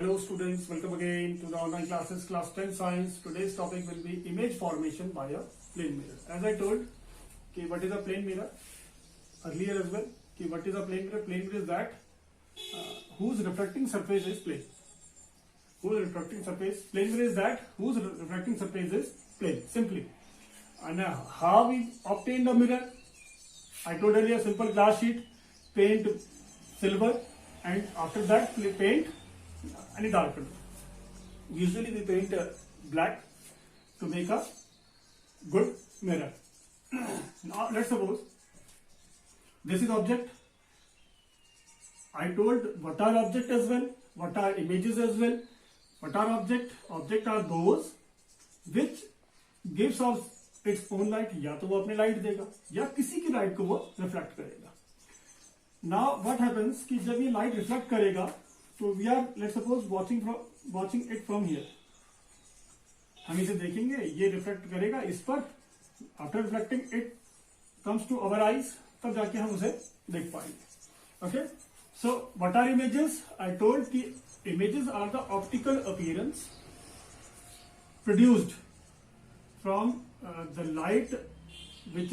Hello students, welcome again to the online classes, class 10 science. Today's topic will be image formation by a plane mirror. As I told, what is a plane mirror earlier as well, what is a plane mirror? Plane mirror is that whose reflecting surface is plane. Whose reflecting surface, plane mirror is that whose reflecting surface is plane, simply. And how we obtain the mirror? I told earlier, simple glass sheet, paint silver, and after that paint any dark color. Usually we paint black to make a good mirror. Now let's suppose this is object. I told what are object as well, what are images as well. What are object? Object are those which gives off its own light. या तो वो अपने light देगा या किसी की light को वो रिफ्लेक्ट करेगा. Now what happens कि जब ये लाइट रिफ्लेक्ट करेगा तो we are let's suppose watching it from here. हम इसे देखेंगे, ये रिफ्लेक्ट करेगा इस पर. After reflecting it comes to our eyes, तब जाके हम उसे देख पाएंगे. Okay, so what are images? I told कि images are the optical appearance produced from the light which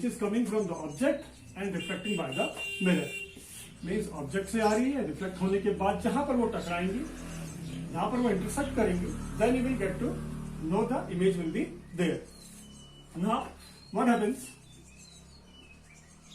is coming from the object and reflecting by the mirror. Means object से आ रही है, रिफ्लेक्ट होने के बाद जहां पर वो टकराएंगी, जहां पर वो इंटरसेक्ट करेंगी, then you will get to know the image will be there. Now what happens?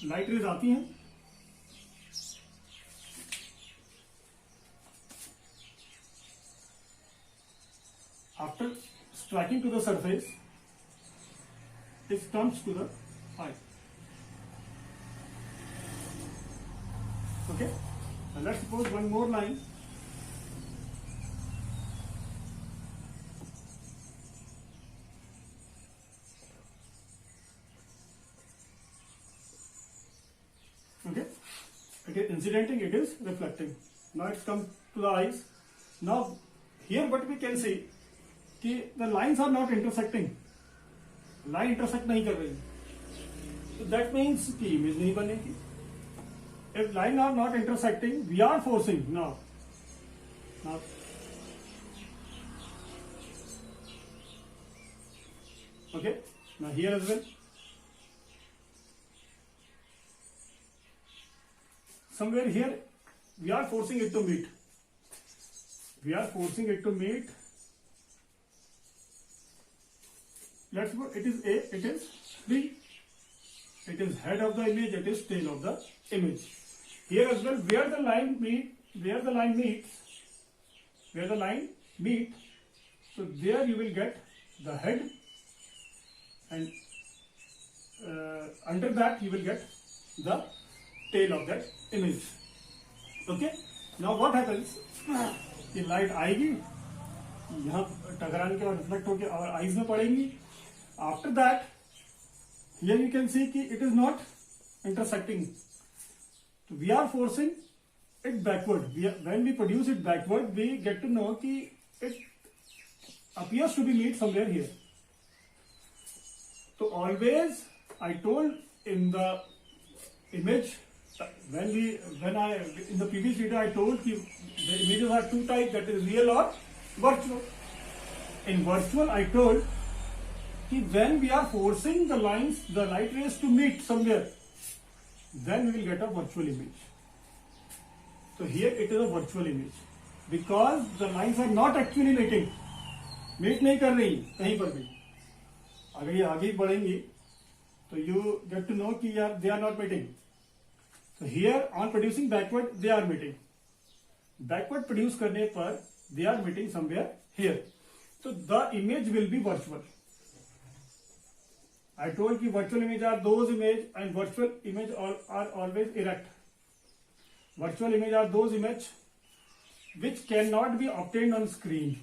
Light rays आती हैं, after striking to the surface it comes to the eye. Okay, now let's suppose one more line. Okay, it is incidenting, it is reflecting. Now it's come to the eyes. Now here what we can see कि the lines are not intersecting. Line intersect नहीं कर रही, so that means कि image नहीं बनेगी. If lines are not intersecting, we are forcing now. Okay, now here as well. Somewhere here, we are forcing it to meet. We are forcing it to meet. Let's go. It is A. It is B. It is head of the image. It is tail of the image. Here as well, where the line meets, so there you will get the head, and under that you will get the tail of that image. Okay. Now what happens? ये light आएगी, यहाँ टकराने के बाद reflect होकर और eyes में पड़ेंगी. After that, here you can see कि it is not intersecting. So we are forcing it backward. When we produce it backward, we get to know that it appears to be meet somewhere here. So always, I told in the image, in the previous video I told that the images are two types, that is real or virtual. In virtual, I told that when we are forcing the light rays to meet somewhere, then we will get a virtual image. So here it is a virtual image because the lines are not actually meeting. Meet नहीं कर रही कहीं पर भी. अगर ये आगे बढ़ेंगी तो you get to know कि यार they are not meeting. So here on producing backward they are meeting. Backward produce करने पर they are meeting somewhere here. So the image will be virtual. I told you virtual image are those image and virtual image are always erect. Virtual image are those image which cannot be obtained on screen.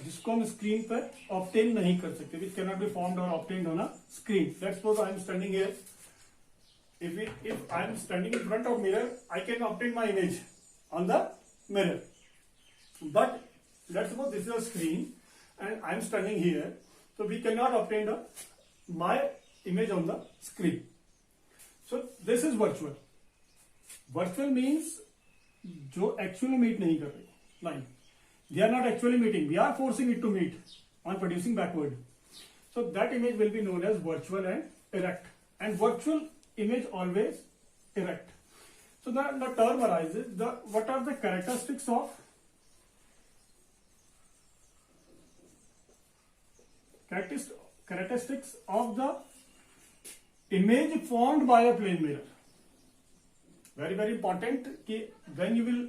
जिसको हम screen पर obtain नहीं कर सकते. Which cannot be formed or obtained on a screen. Let's suppose I am standing here. If I am standing in front of mirror, I can obtain my image on the mirror. But let's suppose this is a screen and I am standing here, so we cannot obtain my image on the screen. So this is virtual. Virtual means जो actually meet नहीं कर रही. line. They are not actually meeting. We are forcing it to meet on producing backward. So that image will be known as virtual and erect. And virtual image always erect. So the term arises, what are the characteristics of the image formed by a plane mirror? Very, very important कि when you will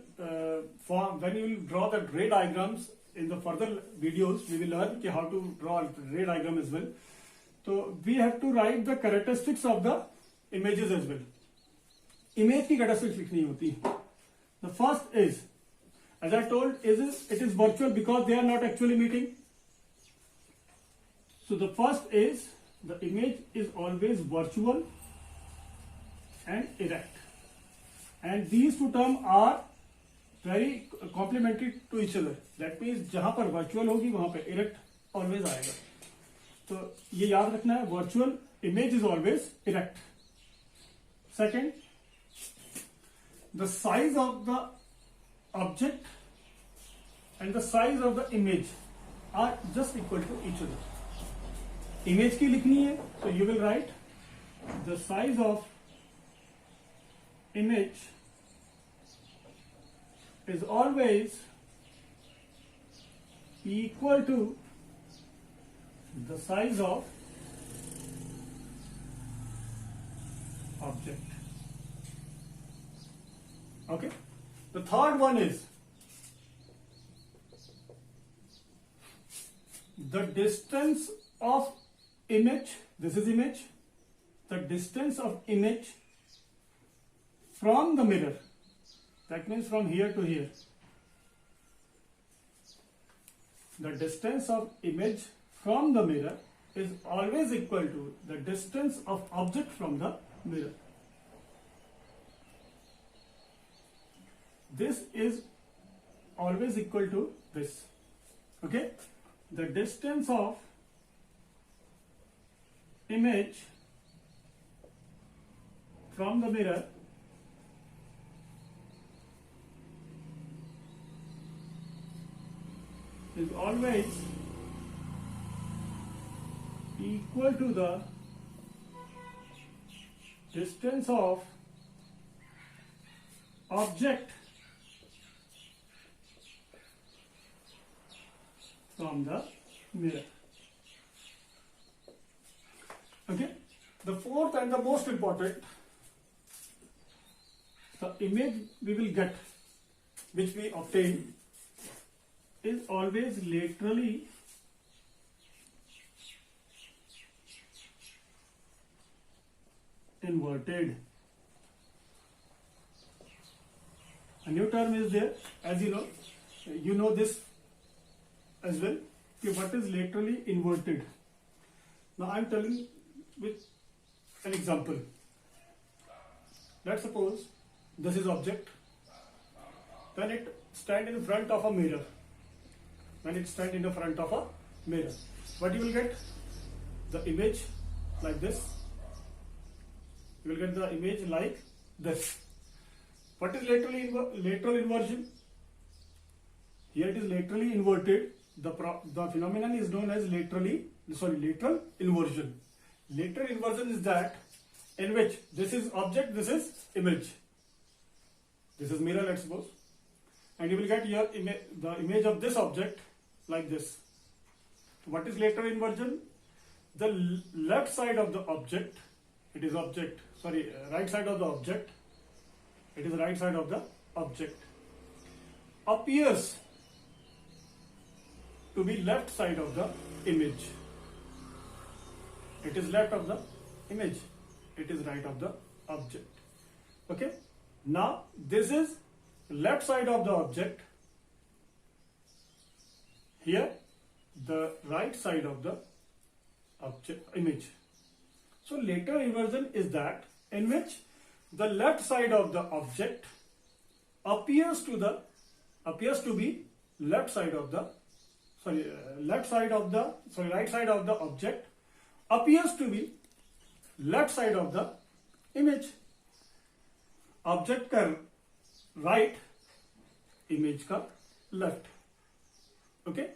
draw the ray diagrams in the further videos, we will learn how to draw a ray diagram as well. So we have to write the characteristics of the images as well. Image की characteristics लिखनी होती. The first is, as I told, it is virtual because they are not actually meeting. So the first is, the image is always virtual and erect. And these two terms are very complementary to each other. That means जहां पर virtual होगी वहां पे erect always आएगा. तो ये याद रखना है, virtual image is always erect. Second, the size of the object and the size of the image are just equal to each other. Image की लिखनी है, so you will write the size of image is always equal to the size of object. Okay. The third one is the distance of image. This is image. The distance of image from the mirror. That means from here to here. The distance of image from the mirror is always equal to the distance of object from the mirror. This is always equal to this. Okay? The distance of image from the mirror is always equal to the distance of object from the mirror. Okay. The fourth and the most important, the image we will get, which we obtain, is always laterally inverted. A new term is there, as you know this as well. What is laterally inverted? Now I am telling with an example. Let's suppose this is object. When it stand in front of a mirror. When it stand in the front of a mirror, what you will get? The image like this. You will get the image like this. What is lateral inversion? Here it is laterally inverted. The phenomenon is known as lateral inversion. Lateral inversion is that in which this is object, this is image. This is mirror, let's suppose. And you will get your the image of this object like this. What is lateral inversion? The left side of the object, it is object, right side of the object, it is right side of the object, appears to be left side of the image. It is left of the image, it is right of the object. Okay. Now this is left side of the object, here the right side of the object image. So lateral inversion is that in which the left side of the object appears to be right side of the object appears to be left side of the image. Object का right, image का left. Okay,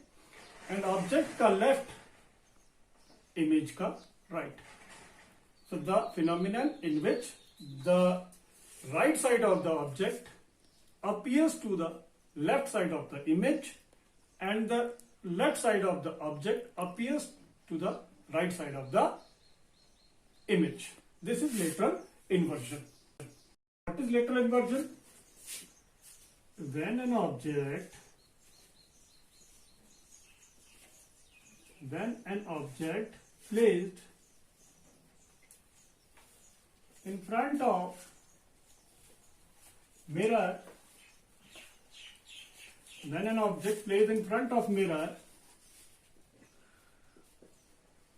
and object का left, image का right. So the phenomenon in which the right side of the object appears to the left side of the image and the left side of the object appears to the right side of the image. This is lateral inversion. What is lateral inversion? When an object placed in front of mirror, when an object placed in front of mirror,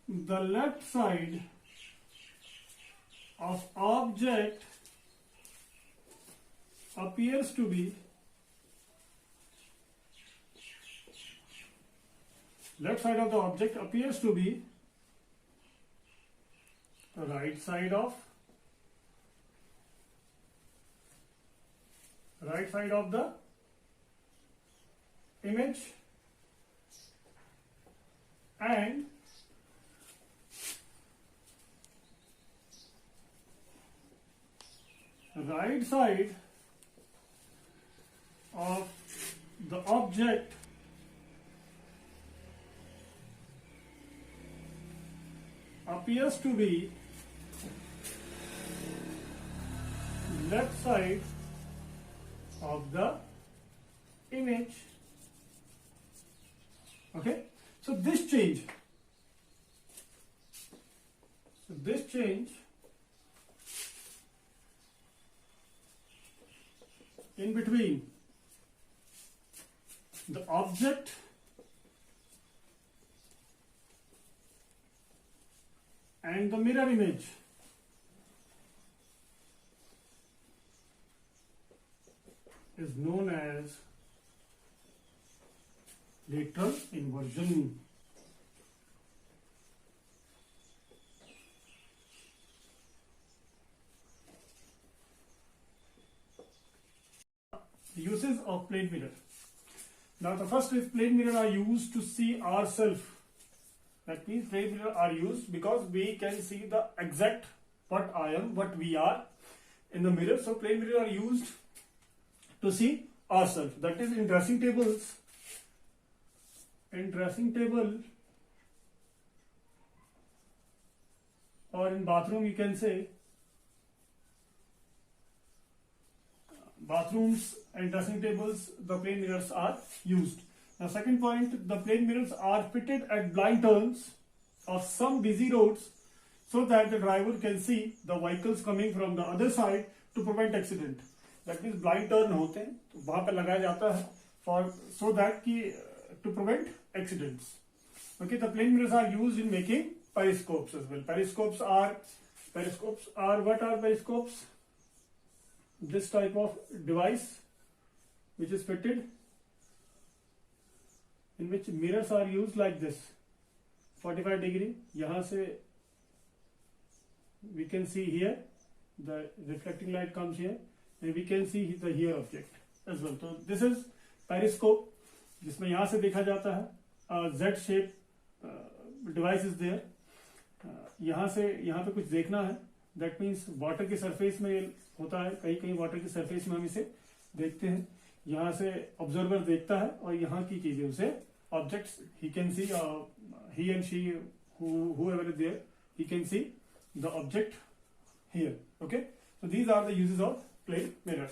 the left side of object appears to be the right side of the image, and right side of the object appears to be left side of the image. Okay, so this change in between the object and the mirror image is known as lateral inversion. Uses of plane mirror. Now the first is plane mirror are used to see ourselves. That means plane mirror are used because we can see the exact what I am, what we are in the mirror. So plane mirror are used to see ourselves. That is in dressing tables. In dressing table or in bathroom, you can say bathrooms and dressing tables, the plane mirrors are used. Now second point, the plane mirrors are fitted at blind turns of some busy roads so that the driver can see the vehicles coming from the other side to prevent accident. That means blind turn होते हैं तो वहां पे लगाया जाता है for so that कि to prevent accidents. Okay, the plane mirrors are used in making periscopes as well. Periscopes are what are periscopes? This type of device which is fitted in which mirrors are used like this 45 degree. यहाँ से we can see here the reflecting light comes here and we can see the here object as well. So this is periscope जिसमें यहाँ से देखा जाता है Z shape device is there. यहाँ से यहाँ पे कुछ देखना है. That means वाटर के सरफेस में होता है, कहीं कहीं वाटर की सरफेस में हम इसे देखते हैं. यहाँ से ऑब्जर्वर देखता है और यहाँ की चीजें उसे objects he can see he and she whoever is there he can see the object here. Okay, so these are the uses of plane mirrors.